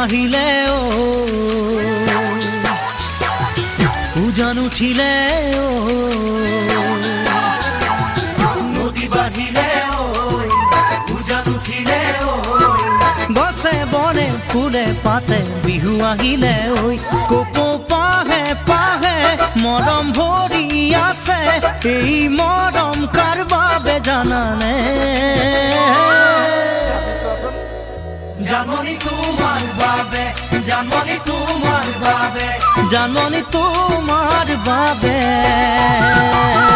আহিলে উজান উঠিলে নদী বাঢ়িলে উজান উঠিলে গছে বনে ফুলে পাতে বিহু আহিলে কোপো পাহে পাহে মৰম ভৰি আছে এই মৰম কাৰ বাবে জানানে জানমণি তোমাৰ বাবে জানমণি তোমাৰ বাবে জানমণি তোমাৰ বাবে